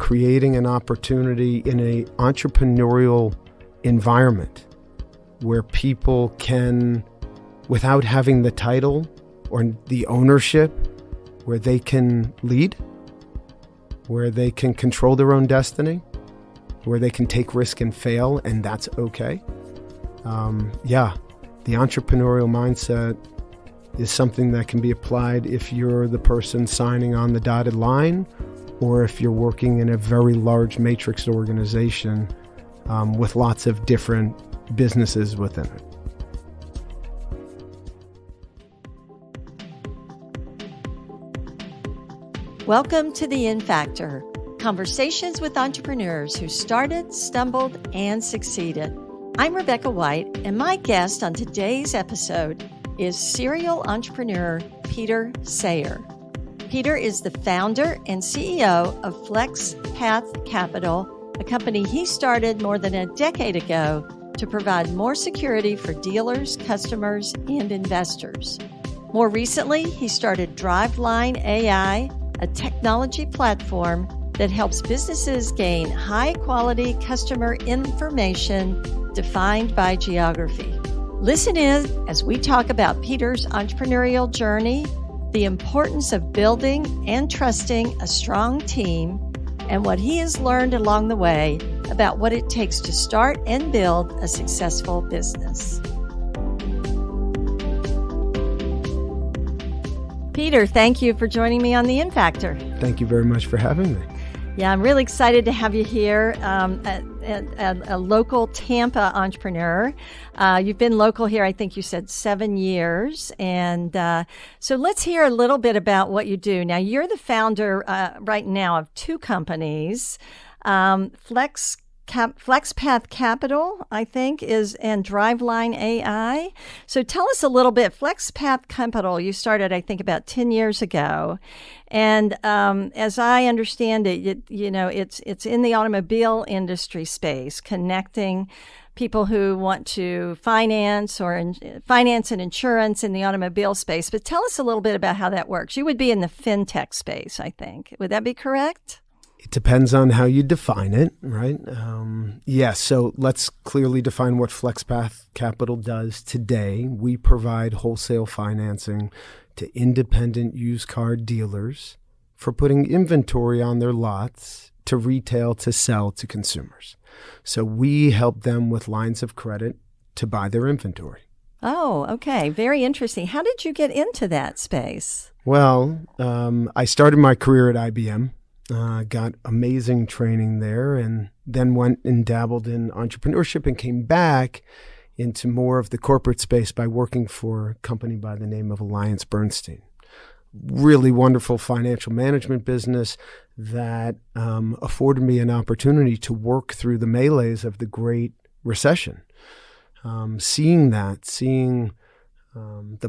creating an opportunity in an entrepreneurial environment where people can, without having the title or the ownership, where they can lead, where they can control their own destiny, where they can take risk and fail, and that's okay. The entrepreneurial mindset is something that can be applied if you're the person signing on the dotted line or if you're working in a very large matrix organization with lots of different businesses within it. Welcome to The In Factor, conversations with entrepreneurs who started, stumbled, and succeeded. I'm Rebecca White, and my guest on today's episode is serial entrepreneur Peter Sayer. Peter is the founder and CEO of FlexPath Capital, a company he started more than a decade ago to provide more security for dealers, customers, and investors. More recently, he started Driveline AI, a technology platform that helps businesses gain high-quality customer information defined by geography. Listen in as we talk about Peter's entrepreneurial journey, the importance of building and trusting a strong team, and what he has learned along the way about what it takes to start and build a successful business. Peter, thank you for joining me on The In Factor. Thank you very much for having me. Yeah, I'm really excited to have you here, a local Tampa entrepreneur. You've been local here, I think you said 7 years. And so let's hear a little bit about what you do. Now, you're the founder right now of two companies, FlexPath Capital, I think, and Driveline AI. So tell us a little bit. FlexPath Capital, you started, I think, about 10 years ago. And as I understand it, it's in the automobile industry space, connecting people who want to finance and insurance in the automobile space. But tell us a little bit about how that works. You would be in the fintech space, I think. Would that be correct? It depends on how you define it, right? So let's clearly define what FlexPath Capital does today. We provide wholesale financing to independent used car dealers for putting inventory on their lots to retail to sell to consumers. So we help them with lines of credit to buy their inventory. Oh, okay. Very interesting. How did you get into that space? Well, I started my career at IBM. Got amazing training there, and then went and dabbled in entrepreneurship and came back into more of the corporate space by working for a company by the name of AllianceBernstein. Really wonderful financial management business that afforded me an opportunity to work through the melees of the Great Recession. Seeing the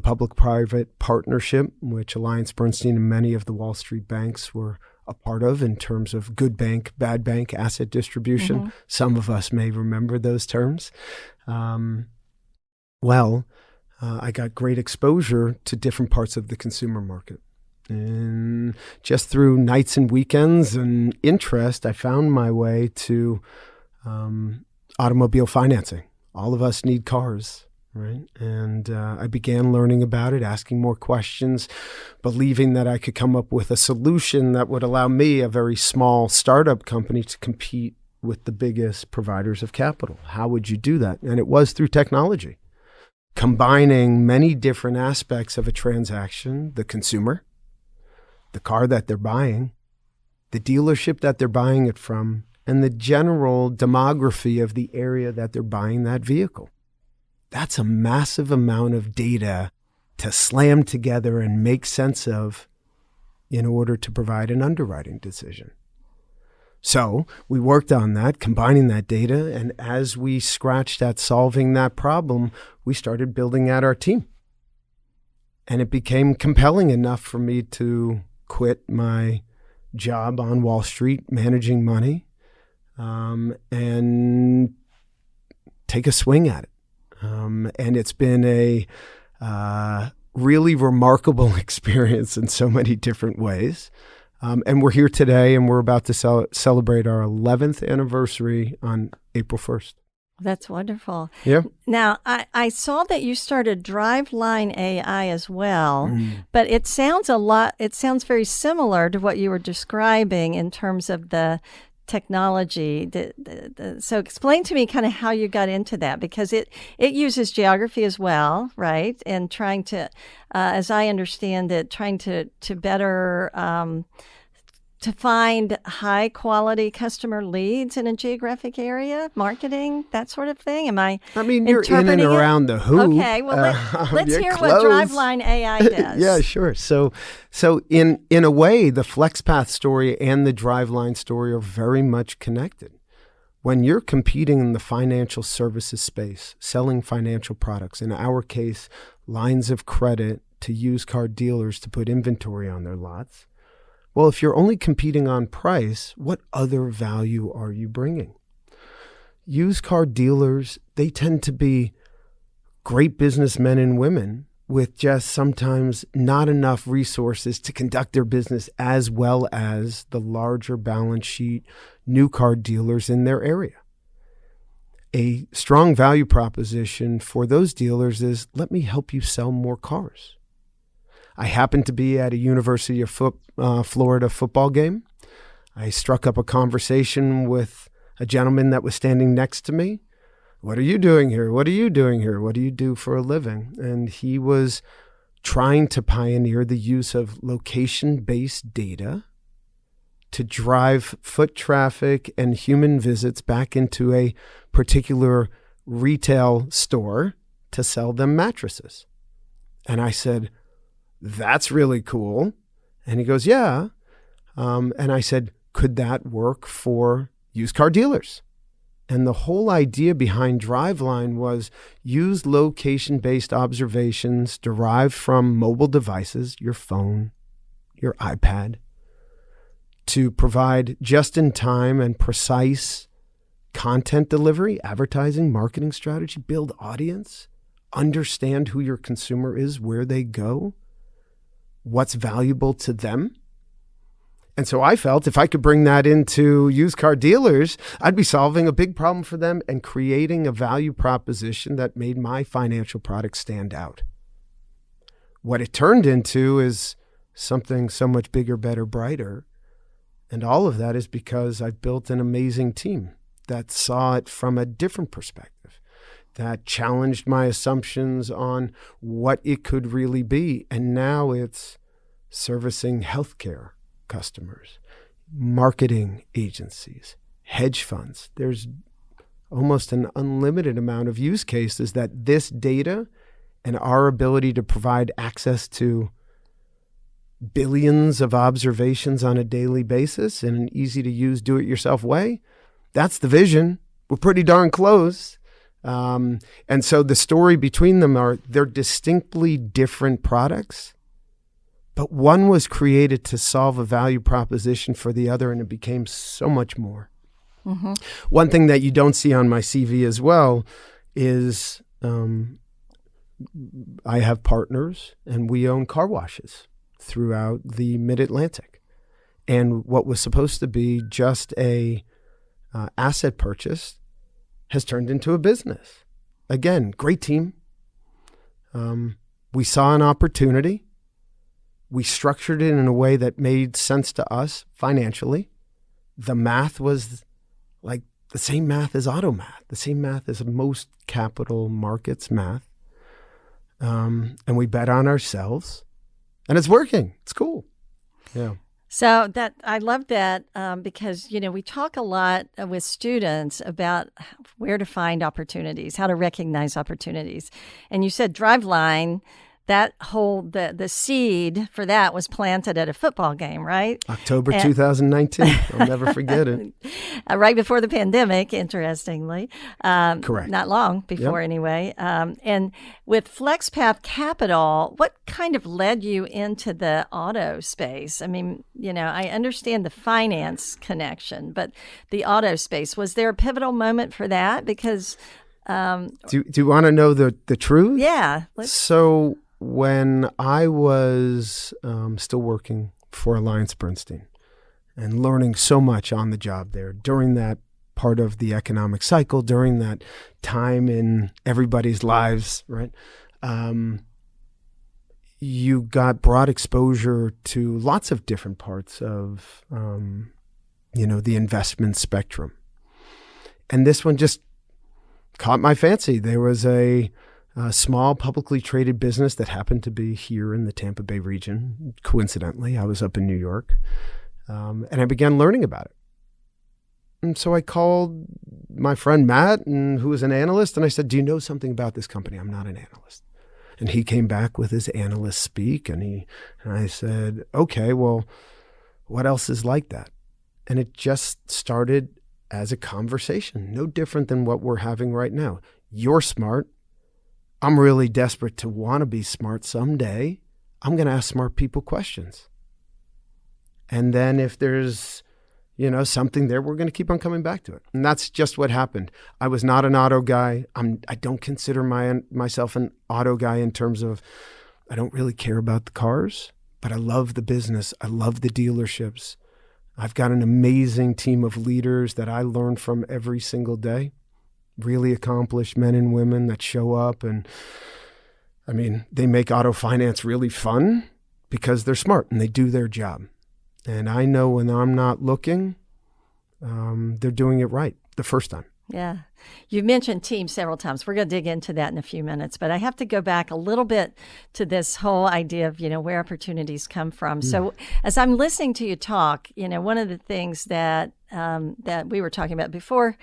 public-private partnership, which AllianceBernstein and many of the Wall Street banks were a part of in terms of good bank, bad bank, asset distribution. Mm-hmm. Some of us may remember those terms. I got great exposure to different parts of the consumer market. And just through nights and weekends and interest, I found my way to automobile financing. All of us need cars. Right. And I began learning about it, asking more questions, believing that I could come up with a solution that would allow me, a very small startup company, to compete with the biggest providers of capital. How would you do that? And it was through technology, combining many different aspects of a transaction: the consumer, the car that they're buying, the dealership that they're buying it from, and the general demography of the area that they're buying that vehicle. That's a massive amount of data to slam together and make sense of in order to provide an underwriting decision. So we worked on that, combining that data, and as we scratched at solving that problem, we started building out our team. And it became compelling enough for me to quit my job on Wall Street managing money and take a swing at it. And it's been a really remarkable experience in so many different ways. And we're here today, and we're about to celebrate our 11th anniversary on April 1st. That's wonderful. Yeah. Now, I saw that you started Driveline AI as well, but it sounds very similar to what you were describing in terms of the technology. So explain to me kind of how you got into that, because it uses geography as well, right? And trying to, as I understand it, trying to better to find high quality customer leads in a geographic area, marketing, that sort of thing. Am I mean, you're in and around the hoop. Okay, well, let's hear what Driveline AI does. Yeah, sure. So in a way, the FlexPath story and the Driveline story are very much connected. When you're competing in the financial services space, selling financial products, in our case, lines of credit to used car dealers to put inventory on their lots, well, if you're only competing on price, what other value are you bringing? Used car dealers, they tend to be great businessmen and women with just sometimes not enough resources to conduct their business as well as the larger balance sheet new car dealers in their area. A strong value proposition for those dealers is, let me help you sell more cars. I happened to be at a University of Florida football game. I struck up a conversation with a gentleman that was standing next to me. What are you doing here? What are you doing here? What do you do for a living? And he was trying to pioneer the use of location-based data to drive foot traffic and human visits back into a particular retail store to sell them mattresses. And I said, that's really cool. And he goes, yeah. And I said, could that work for used car dealers? And the whole idea behind Driveline was use location-based observations derived from mobile devices, your phone, your iPad, to provide just-in-time and precise content delivery, advertising, marketing strategy, build audience, understand who your consumer is, where they go, what's valuable to them. And so I felt if I could bring that into used car dealers, I'd be solving a big problem for them and creating a value proposition that made my financial product stand out. What it turned into is something so much bigger, better, brighter. And all of that is because I've built an amazing team that saw it from a different perspective, that challenged my assumptions on what it could really be. And now it's servicing healthcare customers, marketing agencies, hedge funds. There's almost an unlimited amount of use cases that this data and our ability to provide access to billions of observations on a daily basis in an easy to use, do-it-yourself way, that's the vision. We're pretty darn close. And so the story between them they're distinctly different products, but one was created to solve a value proposition for the other, and it became so much more. Mm-hmm. One thing that you don't see on my CV as well is I have partners, and we own car washes throughout the Mid-Atlantic. And what was supposed to be just a asset purchase has turned into a business. Again, great team. We saw an opportunity. We structured it in a way that made sense to us financially. The math was like the same math as auto math, the same math as most capital markets math. And we bet on ourselves, and it's working. It's cool. Yeah. So that I love that because, we talk a lot with students about where to find opportunities, how to recognize opportunities. And you said Driveline, that whole, the seed for that was planted at a football game, right? October 2019. I'll never forget it. Right before the pandemic, interestingly. Correct. Not long before, anyway. And with FlexPath Capital, what kind of led you into the auto space? I mean, I understand the finance connection, but the auto space, was there a pivotal moment for that? Because do you want to know the truth? Yeah. So when I was still working for AllianceBernstein, and learning so much on the job there during that part of the economic cycle, during that time in everybody's lives, right? You got broad exposure to lots of different parts of, the investment spectrum. And this one just caught my fancy. There was a small publicly traded business that happened to be here in the Tampa Bay region. Coincidentally, I was up in New York, and I began learning about it. And so I called my friend Matt, who was an analyst, and I said, "Do you know something about this company? I'm not an analyst." And he came back with his analyst speak, and I said, "Okay, well, what else is like that?" And it just started as a conversation, no different than what we're having right now. You're smart. I'm really desperate to want to be smart someday. I'm going to ask smart people questions. And then if there's, something there, we're going to keep on coming back to it. And that's just what happened. I was not an auto guy. I don't consider myself an auto guy in terms of I don't really care about the cars, but I love the business. I love the dealerships. I've got an amazing team of leaders that I learn from every single day. Really accomplished men and women that show up, and they make auto finance really fun because they're smart and they do their job. And I know when I'm not looking, they're doing it right the first time. Yeah. You've mentioned team several times. We're going to dig into that in a few minutes, but I have to go back a little bit to this whole idea of, where opportunities come from. So as I'm listening to you talk, one of the things that we were talking about before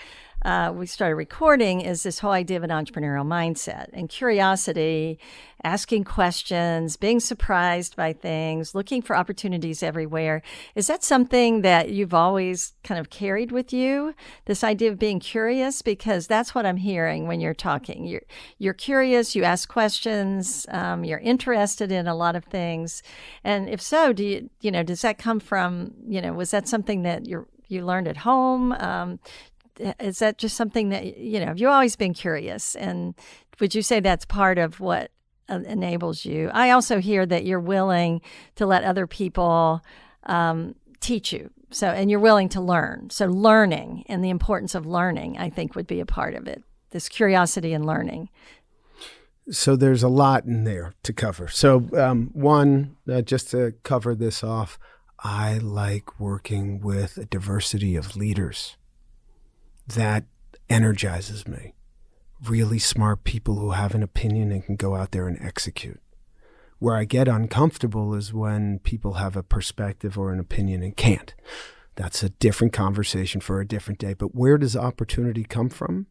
we started recording is this whole idea of an entrepreneurial mindset and curiosity, asking questions, being surprised by things, looking for opportunities everywhere. Is that something that you've always kind of carried with you, this idea of being curious? Because that's what I'm hearing when you're talking. You're curious, you ask questions, you're interested in a lot of things. And if so, does that come from, was that something that you learned at home? Is that just something that, you've always been curious? And would you say that's part of what enables you? I also hear that you're willing to let other people teach you. And you're willing to learn. So learning and the importance of learning, I think, would be a part of it, this curiosity and learning. So there's a lot in there to cover. So one, just to cover this off, I like working with a diversity of leaders. That energizes me. Really smart people who have an opinion and can go out there and execute. Where I get uncomfortable is when people have a perspective or an opinion and can't. That's a different conversation for a different day. But where does opportunity come from?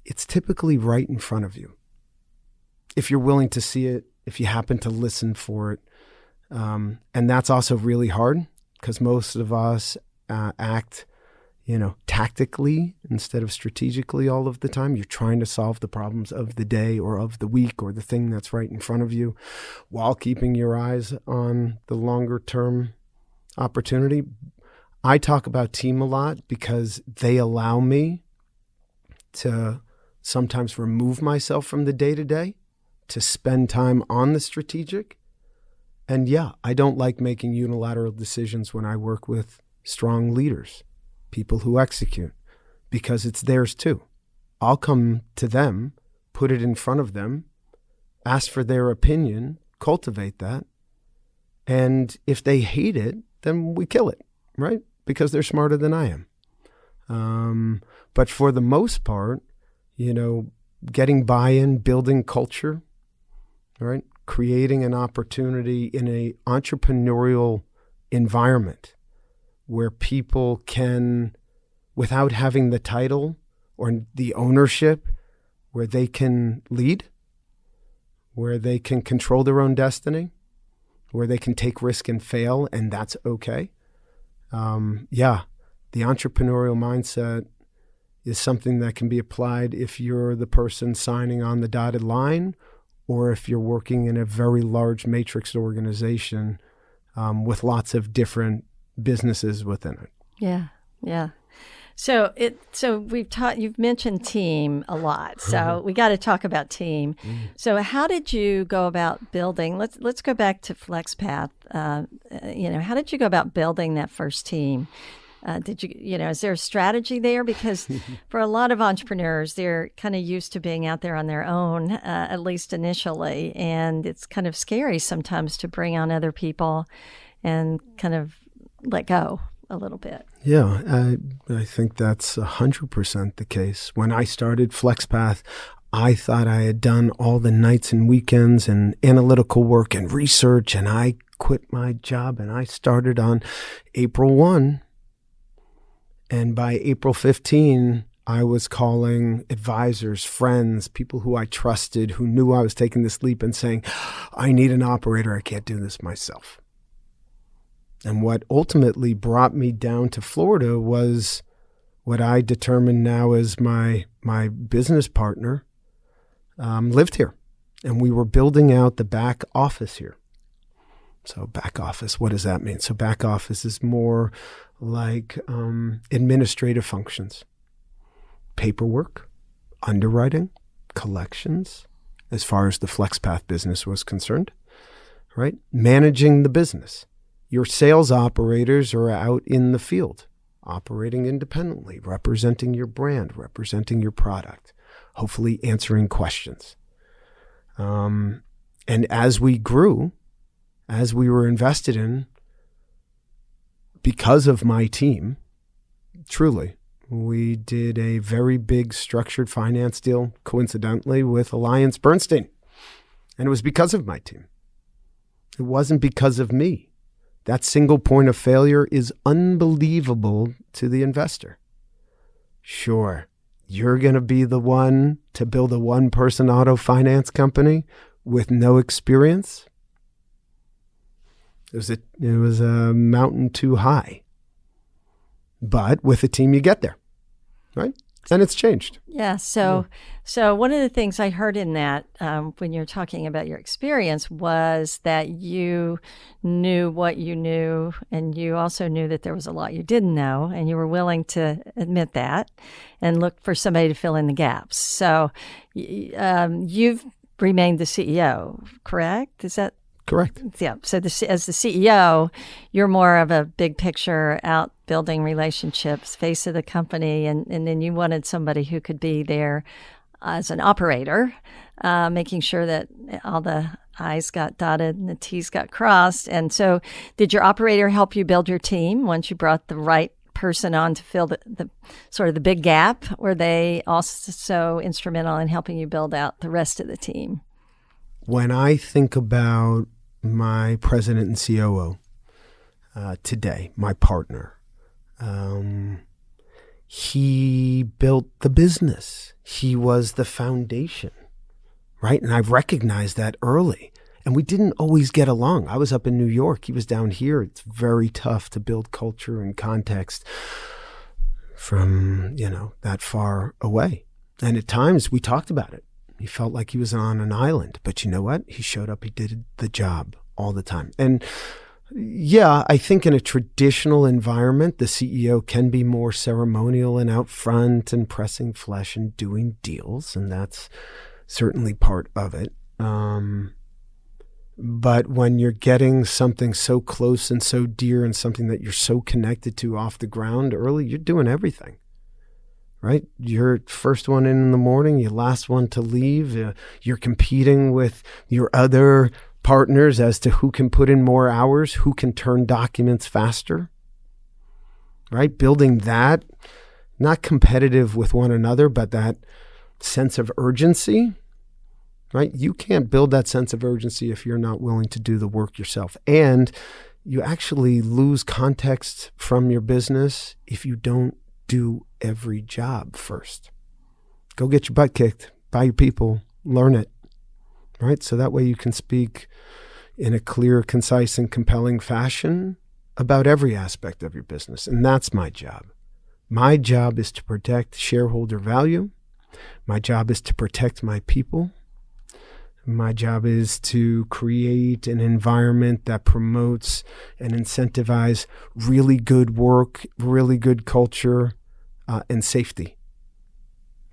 It's typically right in front of you. If you're willing to see it, if you happen to listen for it. And that's also really hard because most of us act tactically instead of strategically all of the time. You're trying to solve the problems of the day or of the week or the thing that's right in front of you while keeping your eyes on the longer term opportunity. I talk about team a lot because they allow me to sometimes remove myself from the day-to-day to spend time on the strategic. And I don't like making unilateral decisions when I work with strong leaders. People who execute, because it's theirs too. I'll come to them, put it in front of them, ask for their opinion, cultivate that. And if they hate it, then we kill it, right? Because they're smarter than I am. But for the most part, getting buy-in, building culture, right? Creating an opportunity in an entrepreneurial environment where people can, without having the title or the ownership, where they can lead, where they can control their own destiny, where they can take risk and fail, and that's okay. The entrepreneurial mindset is something that can be applied if you're the person signing on the dotted line or if you're working in a very large matrix organization with lots of different businesses within it. Yeah. You've mentioned team a lot. So we got to talk about team. So how did you go about building, let's go back to FlexPath. How did you go about building that first team? Is there a strategy there? Because for a lot of entrepreneurs, they're kind of used to being out there on their own, at least initially. And it's kind of scary sometimes to bring on other people and kind of let go a little bit. Yeah, I think that's 100% the case. When I started FlexPath, I thought I had done all the nights and weekends and analytical work and research, and I quit my job and I started on April 1. And by April 15, I was calling advisors, friends, people who I trusted, who knew I was taking this leap and saying, I need an operator. I can't do this myself. And what ultimately brought me down to Florida was what I determined now as my business partner lived here. And we were building out the back office here. So back office, what does that mean? So back office is more like administrative functions, paperwork, underwriting, collections, as far as the FlexPath business was concerned, right? Managing the business. Your sales operators are out in the field, operating independently, representing your brand, representing your product, hopefully answering questions. And as we grew, as we were invested in, because of my team, truly, we did a very big structured finance deal, coincidentally, with AllianceBernstein. And it was because of my team. It wasn't because of me. That single point of failure is unbelievable to the investor. Sure, you're going to be the one to build a one-person auto finance company with no experience? It was a mountain too high. But with a team, you get there, right? And it's changed. Yeah. So one of the things I heard in that when you're talking about your experience was that you knew what you knew, and you also knew that there was a lot you didn't know, and you were willing to admit that and look for somebody to fill in the gaps. So you've remained the CEO, correct? Is that correct? Yeah. So as the CEO, you're more of a big picture, out building relationships, face of the company, and then you wanted somebody who could be there as an operator, making sure that all the I's got dotted and the T's got crossed. And so did your operator help you build your team once you brought the right person on to fill the sort of the big gap? Were they also instrumental in helping you build out the rest of the team? When I think about my president and COO today, my partner, he built the business. He was the foundation, right? And I've recognized that early. And we didn't always get along. I was up in New York. He was down here. It's very tough to build culture and context from, that far away. And at times we talked about it. He felt like he was on an island. But you know what? He showed up. He did the job all the time. And yeah, I think in a traditional environment, the CEO can be more ceremonial and out front and pressing flesh and doing deals. And that's certainly part of it. But when you're getting something so close and so dear and something that you're so connected to off the ground early, you're doing everything, right? You're first one in the morning, you're last one to leave. You're competing with your other partners as to who can put in more hours, who can turn documents faster, right? Building that, not competitive with one another, but that sense of urgency, right? You can't build that sense of urgency if you're not willing to do the work yourself. And you actually lose context from your business if you don't do every job first. Go get your butt kicked by your people, learn it, right? So that way you can speak in a clear, concise, and compelling fashion about every aspect of your business. And that's my job. My job is to protect shareholder value. My job is to protect my people. My job is to create an environment that promotes and incentivizes really good work, really good culture, and safety,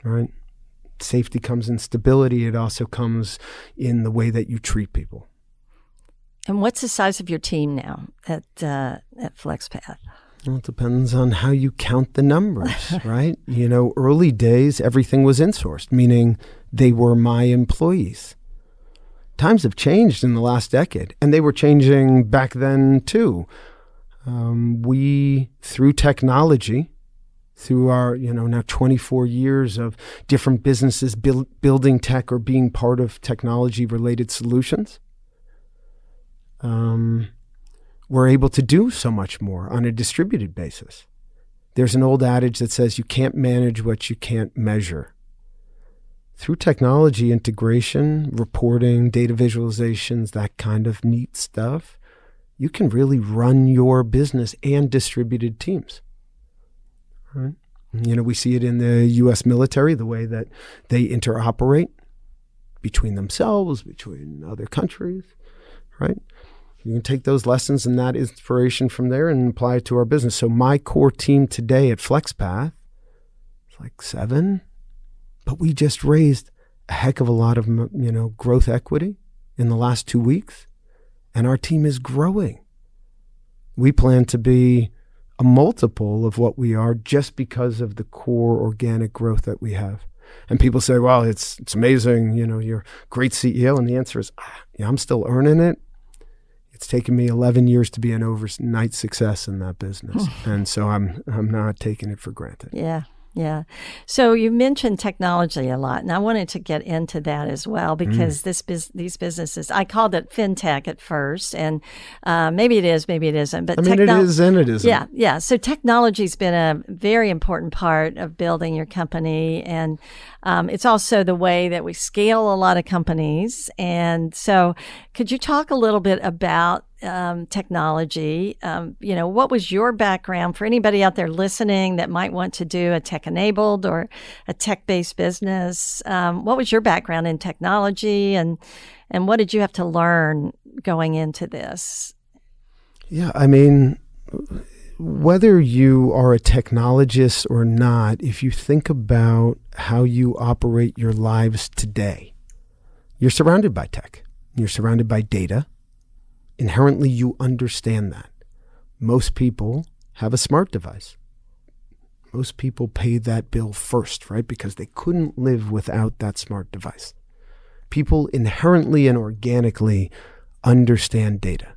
right? Safety comes in stability. It also comes in the way that you treat people. And what's the size of your team now at FlexPath? Well, it depends on how you count the numbers, right? Early days, everything was insourced, meaning they were my employees. Times have changed in the last decade, and they were changing back then too. We, through technology, through our, now 24 years of different businesses building tech or being part of technology-related solutions, we're able to do so much more on a distributed basis. There's an old adage that says you can't manage what you can't measure. Through technology integration, reporting, data visualizations, that kind of neat stuff, you can really run your business and distributed teams. Right? We see it in the U.S. military, the way that they interoperate between themselves, between other countries, right? You can take those lessons and that inspiration from there and apply it to our business. So my core team today at FlexPath is like 7, but we just raised a heck of a lot of, growth equity in the last 2 weeks, and our team is growing. We plan to be a multiple of what we are just because of the core organic growth that we have. And people say, well, it's amazing, you're a great CEO. And the answer is, I'm still earning it. It's taken me 11 years to be an overnight success in that business. And so I'm not taking it for granted. Yeah. Yeah. So you mentioned technology a lot, and I wanted to get into that as well because these businesses, I called it fintech at first, and maybe it is, maybe it isn't. But it is and it isn't. Yeah, yeah. So technology's been a very important part of building your company, and it's also the way that we scale a lot of companies. And so could you talk a little bit about technology? What was your background for anybody out there listening that might want to do a tech-enabled or a tech-based business? What was your background in technology, and what did you have to learn going into this? Yeah, whether you are a technologist or not, if you think about how you operate your lives today, you're surrounded by tech. You're surrounded by data. Inherently, you understand that. Most people have a smart device. Most people pay that bill first, right? Because they couldn't live without that smart device. People inherently and organically understand data.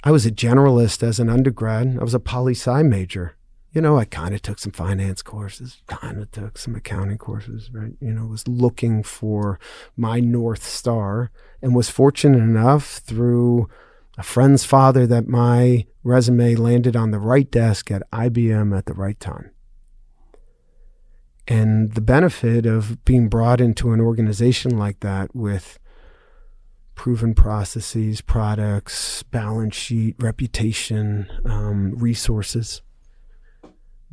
I was a generalist as an undergrad. I was a poli-sci major. I kind of took some finance courses, kind of took some accounting courses, right? Was looking for my North Star and was fortunate enough through a friend's father that my resume landed on the right desk at IBM at the right time. And the benefit of being brought into an organization like that with proven processes, products, balance sheet, reputation, resources,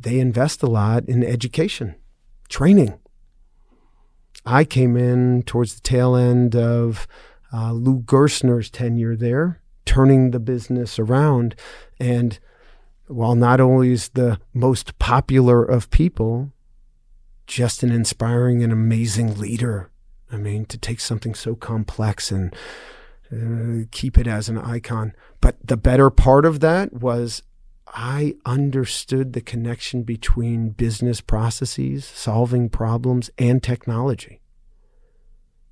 they invest a lot in education, training. I came in towards the tail end of Lou Gerstner's tenure there, turning the business around. And while not always the most popular of people, just an inspiring and amazing leader. To take something so complex and keep it as an icon. But the better part of that was I understood the connection between business processes, solving problems, and technology.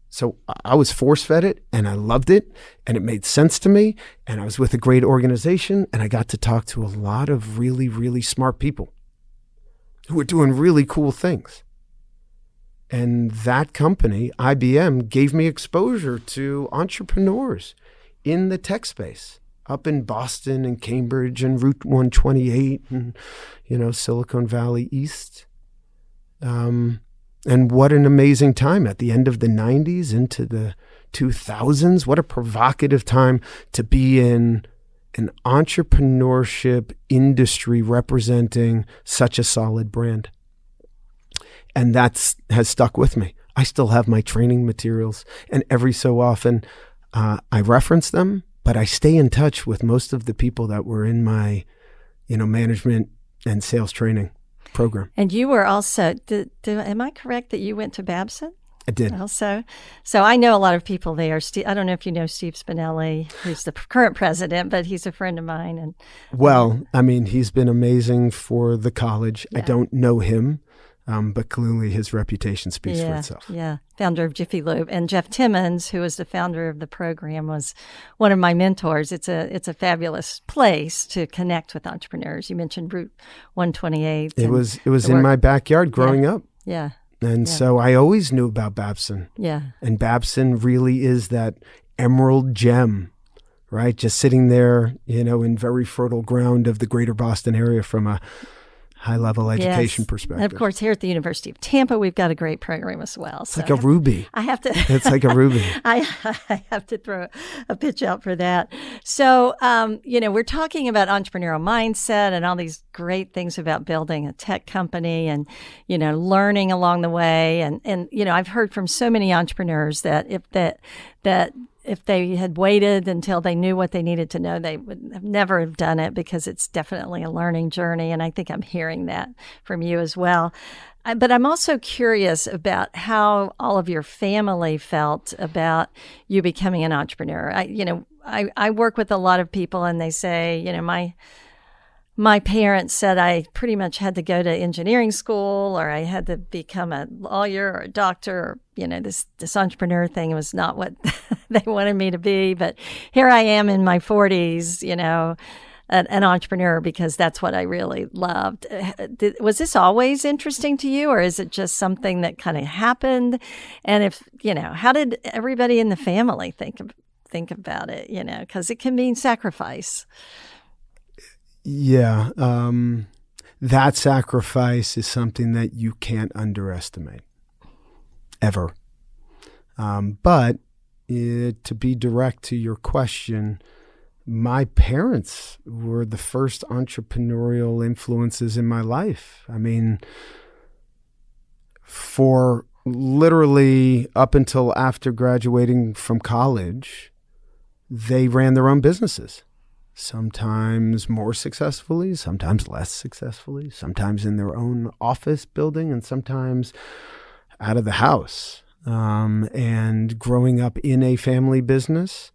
So I was force-fed it, and I loved it, and it made sense to me, and I was with a great organization, and I got to talk to a lot of really, really smart people who were doing really cool things. And that company, IBM, gave me exposure to entrepreneurs in the tech space up in Boston and Cambridge and Route 128 and, Silicon Valley East. And what an amazing time at the end of the 90s into the 2000s. What a provocative time to be in an entrepreneurship industry representing such a solid brand. And that has stuck with me. I still have my training materials, and every so often I reference them, but I stay in touch with most of the people that were in my, management and sales training. program. And you were also, am I correct that you went to Babson? I did. Also, so I know a lot of people there. I don't know if you know Steve Spinelli, who's the current president, but he's a friend of mine. And well, I mean, he's been amazing for the college. Yeah. I don't know him, but clearly his reputation speaks for itself. Yeah, founder of Jiffy Lube, and Jeff Timmons, who was the founder of the program, was one of my mentors. It's a fabulous place to connect with entrepreneurs. You mentioned Route 128. It was in my backyard growing up. Yeah. And so I always knew about Babson. Yeah. And Babson really is that emerald gem, right? Just sitting there, in very fertile ground of the greater Boston area from a high-level education perspective. And of course, here at the University of Tampa, we've got a great program as well. It's like a ruby. I have to. It's like a ruby. I have to throw a pitch out for that. So, we're talking about entrepreneurial mindset and all these great things about building a tech company and, learning along the way. And I've heard from so many entrepreneurs that if they had waited until they knew what they needed to know, they would have never have done it, because it's definitely a learning journey. And I think I'm hearing that from you as well. But I'm also curious about how all of your family felt about you becoming an entrepreneur. I work with a lot of people, and they say, my parents said I pretty much had to go to engineering school, or I had to become a lawyer or a doctor, or, this entrepreneur thing was not what they wanted me to be. But here I am in my 40s, an entrepreneur, because that's what I really loved. Was this always interesting to you, or is it just something that kind of happened? And if, how did everybody in the family think about it, because it can mean sacrifice. Yeah, that sacrifice is something that you can't underestimate, ever. But to be direct to your question, my parents were the first entrepreneurial influences in my life. I mean, for literally up until after graduating from college, they ran their own businesses. Sometimes more successfully, sometimes less successfully, sometimes in their own office building, and sometimes out of the house. And growing up in a family business,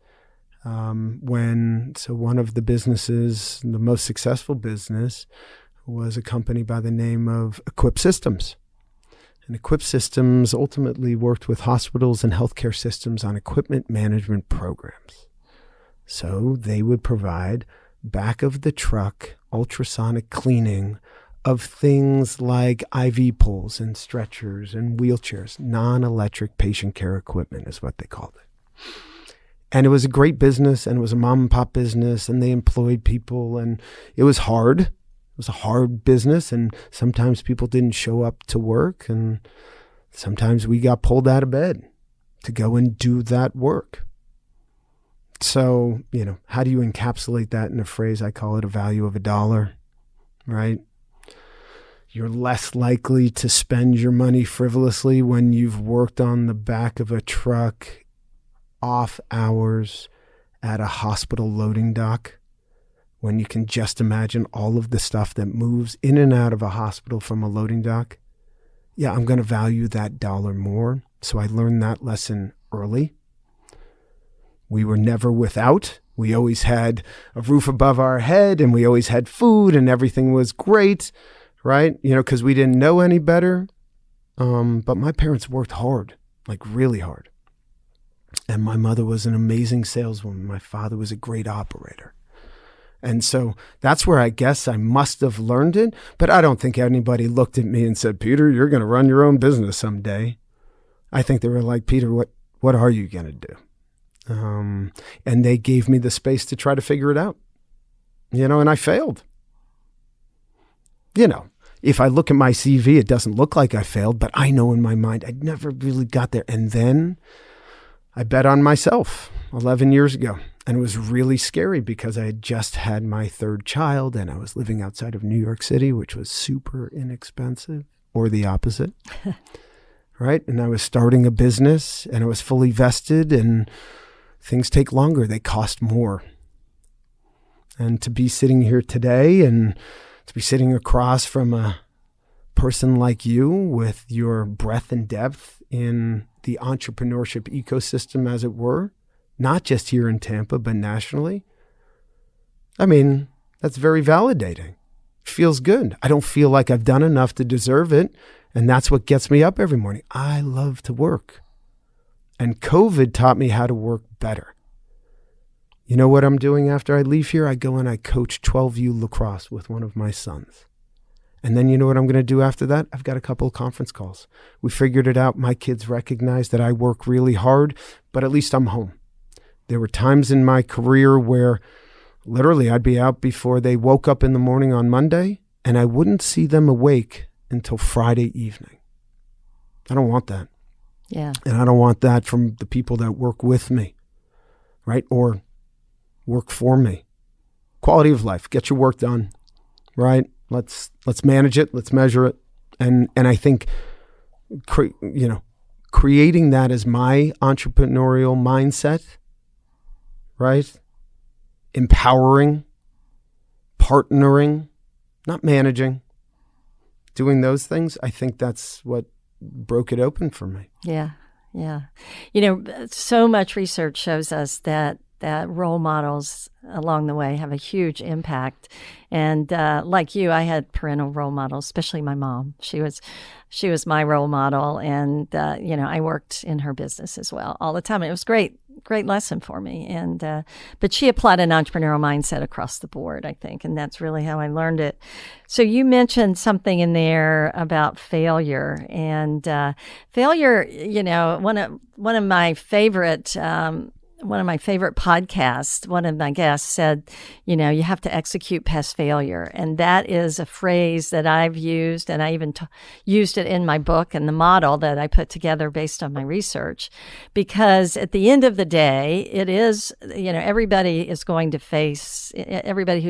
one of the businesses, the most successful business, was a company by the name of Equip Systems. And Equip Systems ultimately worked with hospitals and healthcare systems on equipment management programs. So they would provide back of the truck ultrasonic cleaning of things like IV poles and stretchers and wheelchairs. Non-electric patient care equipment is what they called it. And it was a great business, and it was a mom and pop business, and they employed people, and it was hard. It was a hard business, and sometimes people didn't show up to work, and sometimes we got pulled out of bed to go and do that work. So, how do you encapsulate that in a phrase? I call it a value of $1, right? You're less likely to spend your money frivolously when you've worked on the back of a truck off hours at a hospital loading dock, when you can just imagine all of the stuff that moves in and out of a hospital from a loading dock. Yeah, I'm going to value that $1 more. So I learned that lesson early. We were never without. We always had a roof above our head, and we always had food, and everything was great, right? Because we didn't know any better. But my parents worked hard, like really hard. And my mother was an amazing saleswoman. My father was a great operator. And so that's where I guess I must have learned it. But I don't think anybody looked at me and said, Peter, you're going to run your own business someday. I think they were like, Peter, what are you going to do? And they gave me the space to try to figure it out, and I failed. If I look at my CV, it doesn't look like I failed, but I know in my mind I never really got there. And then I bet on myself 11 years ago, and it was really scary because I had just had my third child, and I was living outside of New York City, which was super inexpensive, or the opposite, right? And I was starting a business, and I was fully vested, and things take longer. They cost more. And to be sitting here today and to be sitting across from a person like you with your breadth and depth in the entrepreneurship ecosystem, as it were, not just here in Tampa, but nationally, I mean, that's very validating. Feels good. I don't feel like I've done enough to deserve it. And that's what gets me up every morning. I love to work. And COVID taught me how to work better. You know what I'm doing after I leave here? I go and I coach 12U lacrosse with one of my sons. And then you know what I'm going to do after that? I've got a couple of conference calls. We figured it out. My kids recognize that I work really hard, but at least I'm home. There were times in my career where literally I'd be out before they woke up in the morning on Monday, and I wouldn't see them awake until Friday evening. I don't want that. Yeah. And I don't want that from the people that work with me, right? Or work for me. Quality of life. Get your work done, right? Let's manage it. Let's measure it. And I think, creating that as my entrepreneurial mindset, right? Empowering, partnering, not managing, doing those things. I think that's what broke it open for me. Yeah. Yeah. So much research shows us that role models along the way have a huge impact. And like you, I had parental role models, especially my mom. She was my role model. And, I worked in her business as well all the time. And it was great lesson for me. And but she applied an entrepreneurial mindset across the board, I think. And that's really how I learned it. So you mentioned something in there about failure. And failure, one of my favorite podcasts, one of my guests said, you have to execute past failure. And that is a phrase that I've used, and I even used it in my book and the model that I put together based on my research. Because at the end of the day, it is, everybody who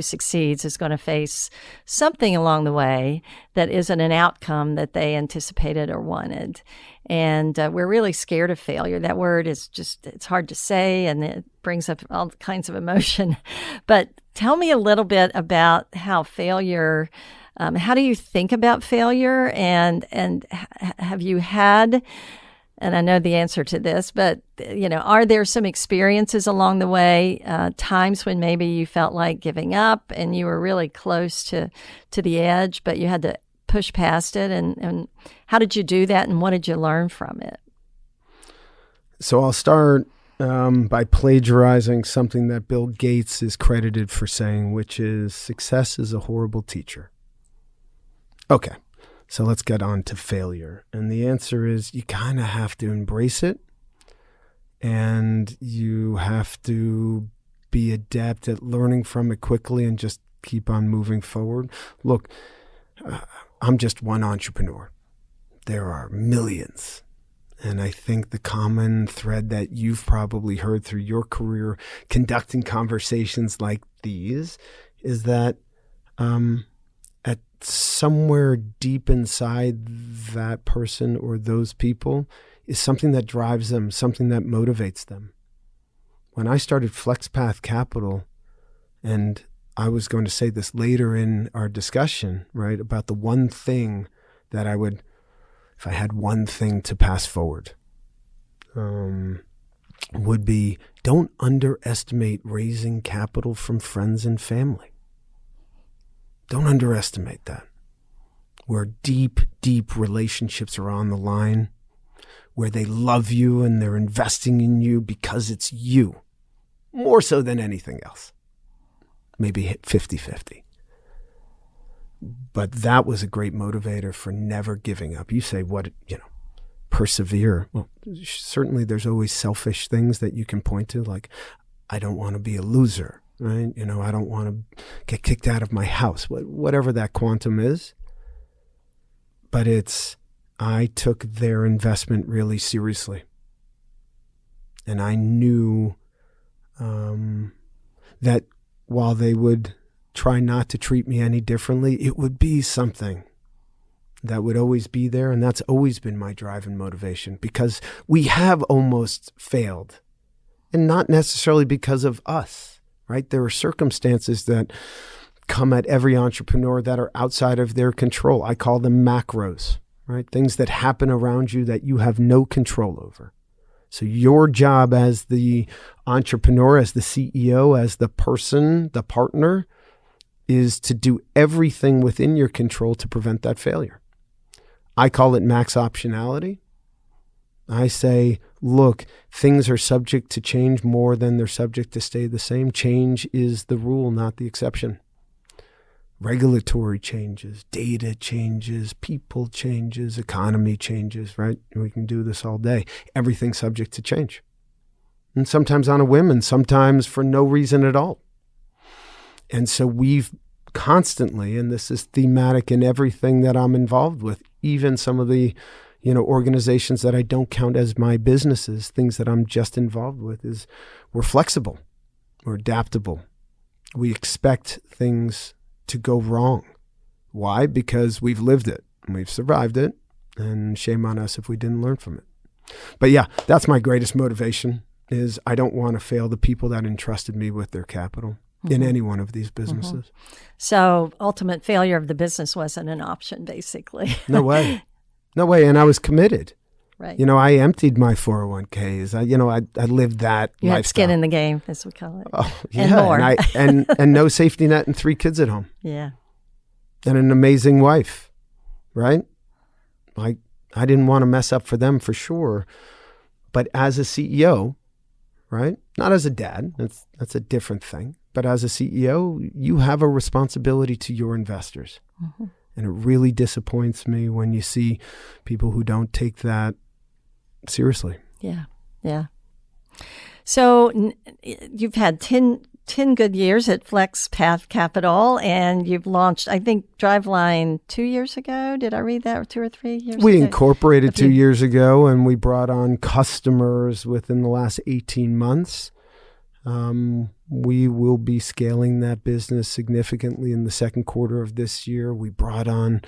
succeeds is going to face something along the way that isn't an outcome that they anticipated or wanted. And we're really scared of failure. That word is it's hard to say, and it brings up all kinds of emotion. But tell me a little bit about how failure, how do you think about failure? And have you had, and I know the answer to this, but, are there some experiences along the way, times when maybe you felt like giving up and you were really close to the edge, but you had to push past it, and how did you do that, and what did you learn from it? So I'll start by plagiarizing something that Bill Gates is credited for saying, which is success is a horrible teacher. Okay, so let's get on to failure. And the answer is you kind of have to embrace it, and you have to be adept at learning from it quickly and just keep on moving forward. Look, I'm just one entrepreneur. There are millions. And I think the common thread that you've probably heard through your career conducting conversations like these is that at somewhere deep inside that person or those people is something that drives them, something that motivates them. When I started FlexPath Capital, and I was going to say this later in our discussion, right, about the one thing that I would, if I had one thing to pass forward, would be don't underestimate raising capital from friends and family. Don't underestimate that. Where deep, deep relationships are on the line, where they love you and they're investing in you because it's you, more so than anything else. Maybe 50-50. But that was a great motivator for never giving up. You say, persevere. Well, certainly there's always selfish things that you can point to, like, I don't want to be a loser, right? I don't want to get kicked out of my house, whatever that quantum is. But I took their investment really seriously. And I knew that while they would try not to treat me any differently, it would be something that would always be there. And that's always been my drive and motivation, because we have almost failed, and not necessarily because of us, right? There are circumstances that come at every entrepreneur that are outside of their control. I call them macros, right? Things that happen around you that you have no control over. So your job as the entrepreneur, as the CEO, as the person, the partner, is to do everything within your control to prevent that failure. I call it max optionality. I say, look, things are subject to change more than they're subject to stay the same. Change is the rule, not the exception. Regulatory changes, data changes, people changes, economy changes, right? We can do this all day. Everything's subject to change. And sometimes on a whim, and sometimes for no reason at all. And so we've constantly, and this is thematic in everything that I'm involved with, even some of the organizations that I don't count as my businesses, things that I'm just involved with, is we're flexible, we're adaptable. We expect things to go wrong. Why? Because we've lived it and we've survived it, and shame on us if we didn't learn from it. But yeah, that's my greatest motivation, is I don't want to fail the people that entrusted me with their capital in any one of these businesses. So ultimate failure of the business wasn't an option, basically. No way. No way. And I was committed. Right. I emptied my 401ks. I lived that you lifestyle. had skin in the game, as we call it. Oh, yeah. And more. And no safety net and 3 kids at home. Yeah. And an amazing wife, right? I didn't want to mess up for them for sure. But as a CEO, right? Not as a dad. That's a different thing. But as a CEO, you have a responsibility to your investors. Mm-hmm. And it really disappoints me when you see people who don't take that seriously. Yeah, yeah. So you've had 10 good years at FlexPath Capital, and you've launched, I think, Driveline 2 years ago. Did I read that? 2 or 3 years ago? We incorporated 2 years ago, and we brought on customers within the last 18 months. We will be scaling that business significantly in the second quarter of this year. We brought on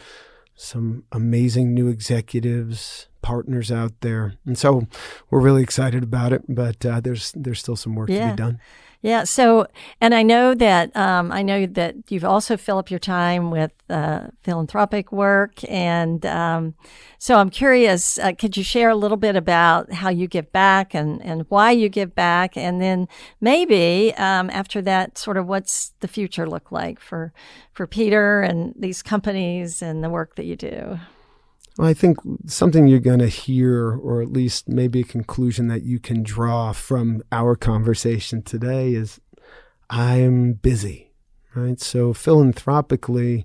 some amazing new executives, partners out there. And so we're really excited about it, but there's still some work to be done. Yeah. So, and I know that you've also filled up your time with philanthropic work, and so I'm curious. Could you share a little bit about how you give back and why you give back, and then maybe after that, sort of what's the future look like for Peter and these companies and the work that you do? Well, I think something you're going to hear, or at least maybe a conclusion that you can draw from our conversation today, is I'm busy, right? So philanthropically,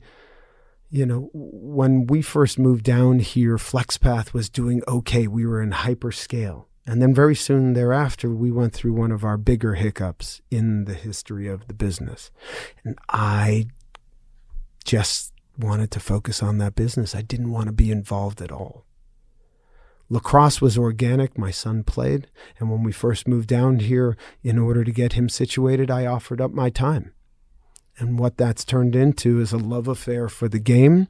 when we first moved down here, FlexPath was doing okay. We were in hyperscale. And then very soon thereafter, we went through one of our bigger hiccups in the history of the business. And I just wanted to focus on that business. I didn't want to be involved at all. Lacrosse was organic. My son played. And when we first moved down here, in order to get him situated, I offered up my time. And what that's turned into is a love affair for the game,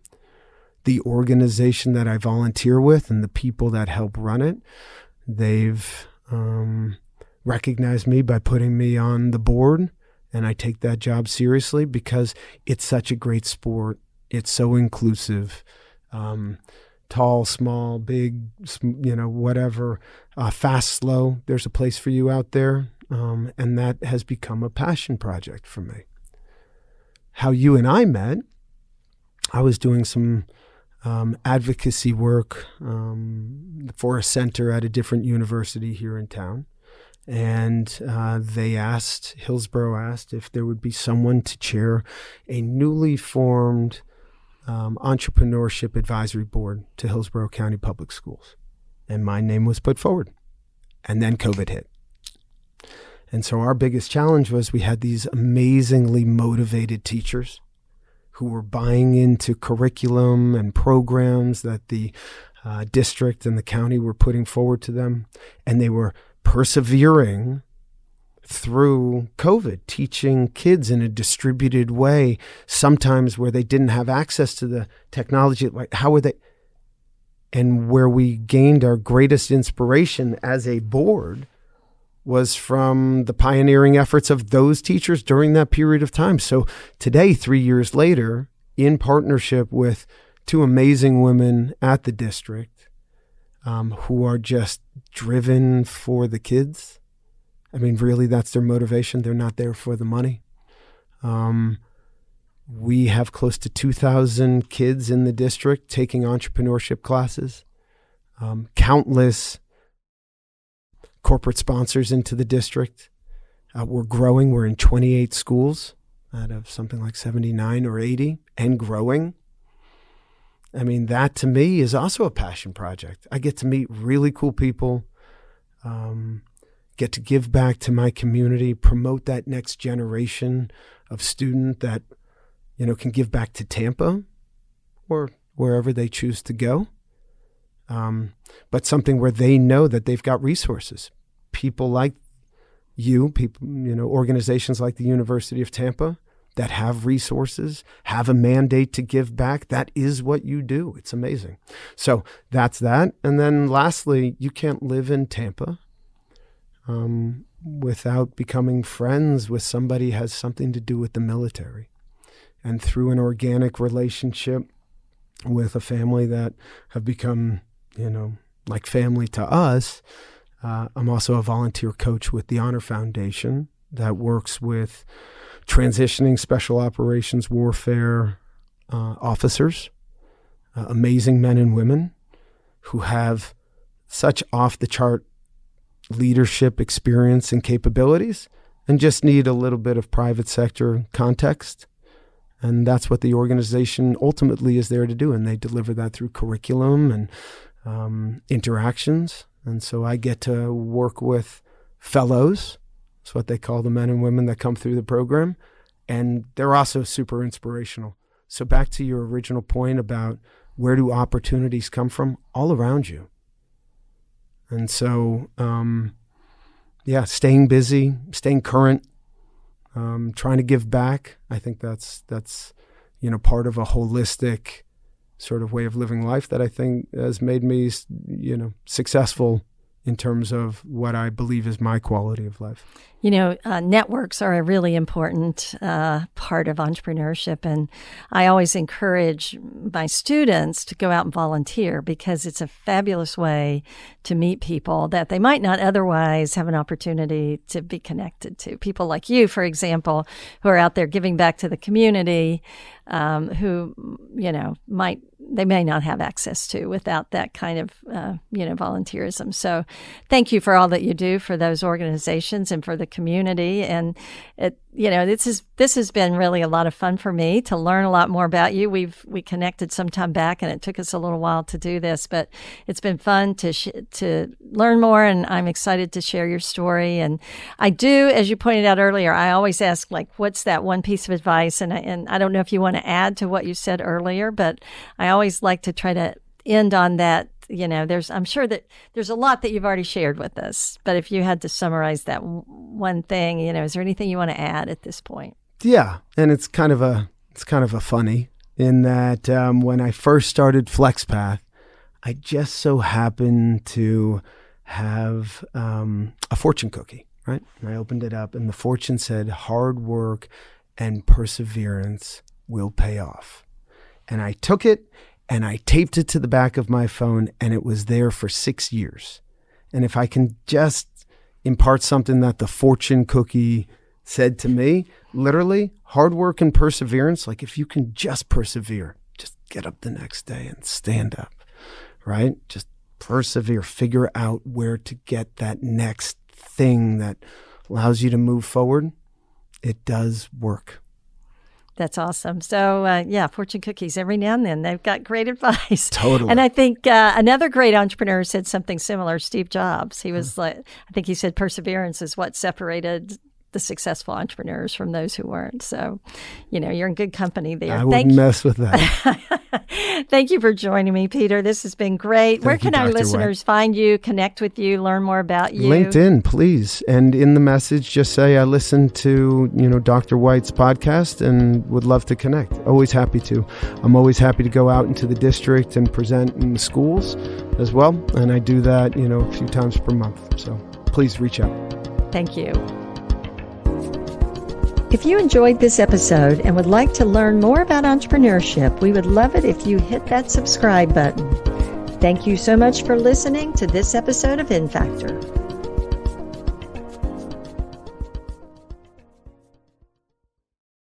the organization that I volunteer with, and the people that help run it. They've recognized me by putting me on the board, and I take that job seriously because it's such a great sport. It's so inclusive, tall, small, big, whatever, fast, slow. There's a place for you out there. And that has become a passion project for me. How you and I met, I was doing some advocacy work for a center at a different university here in town. And Hillsborough asked if there would be someone to chair a newly formed entrepreneurship advisory board to Hillsborough County Public Schools. And my name was put forward. And then COVID hit. And so our biggest challenge was we had these amazingly motivated teachers who were buying into curriculum and programs that the district and the county were putting forward to them. And they were persevering through COVID, teaching kids in a distributed way, sometimes where they didn't have access to the technology. Like, how were they? And where we gained our greatest inspiration as a board was from the pioneering efforts of those teachers during that period of time. So today, 3 years later, in partnership with two amazing women at the district who are just driven for the kids. I mean, really, that's their motivation. They're not there for the money. We have close to 2,000 kids in the district taking entrepreneurship classes, countless corporate sponsors into the district. We're growing. We're in 28 schools out of something like 79 or 80 and growing. I mean, that to me is also a passion project. I get to meet really cool people, get to give back to my community, promote that next generation of student that, you know, can give back to Tampa or wherever they choose to go. But something where they know that they've got resources. People like you, organizations like the University of Tampa that have resources, have a mandate to give back. That is what you do. It's amazing. So that's that. And then lastly, you can't live in Tampa without becoming friends with somebody who has something to do with the military. And through an organic relationship with a family that have become, like family to us, I'm also a volunteer coach with the Honor Foundation that works with transitioning special operations warfare officers, amazing men and women who have such off-the-chart leadership experience and capabilities and just need a little bit of private sector context. And that's what the organization ultimately is there to do. And they deliver that through curriculum and interactions. And so I get to work with fellows. That's what they call the men and women that come through the program. And they're also super inspirational. So back to your original point about where do opportunities come from? All around you. And so, staying busy, staying current, trying to give back. I think that's part of a holistic sort of way of living life that I think has made me, successful in terms of what I believe is my quality of life. Networks are a really important part of entrepreneurship. And I always encourage my students to go out and volunteer because it's a fabulous way to meet people that they might not otherwise have an opportunity to be connected to. People like you, for example, who are out there giving back to the community, who, they may not have access to without that kind of, volunteerism. So thank you for all that you do for those organizations and for the community. And this has been really a lot of fun for me to learn a lot more about you. We connected some time back, and it took us a little while to do this, but it's been fun to learn more, and I'm excited to share your story. And I do, as you pointed out earlier, I always ask, what's that one piece of advice? And I don't know if you want to add to what you said earlier, but I always like to try to end on that. I'm sure that there's a lot that you've already shared with us, but if you had to summarize that one thing, is there anything you want to add at this point? Yeah. And it's kind of a funny in that when I first started FlexPath, I just so happened to have a fortune cookie, right? And I opened it up and the fortune said, hard work and perseverance will pay off. And I took it and I taped it to the back of my phone, and it was there for 6 years. And if I can just impart something that the fortune cookie said to me, literally, hard work and perseverance, if you can just persevere, just get up the next day and stand up, right? Just persevere, figure out where to get that next thing that allows you to move forward. It does work. That's awesome. So, fortune cookies every now and then. They've got great advice. Totally. And I think another great entrepreneur said something similar, Steve Jobs. He was I think he said perseverance is what separated the successful entrepreneurs from those who weren't. So, you're in good company there. I wouldn't mess with that. Thank you for joining me, Peter. This has been great. Where can our listeners find you, connect with you, learn more about you? LinkedIn, please. And in the message, just say I listened to, Dr. White's podcast and would love to connect. Always happy to. I'm always happy to go out into the district and present in the schools as well. And I do that, a few times per month. So please reach out. Thank you. If you enjoyed this episode and would like to learn more about entrepreneurship, we would love it if you hit that subscribe button. Thank you so much for listening to this episode of InFactor.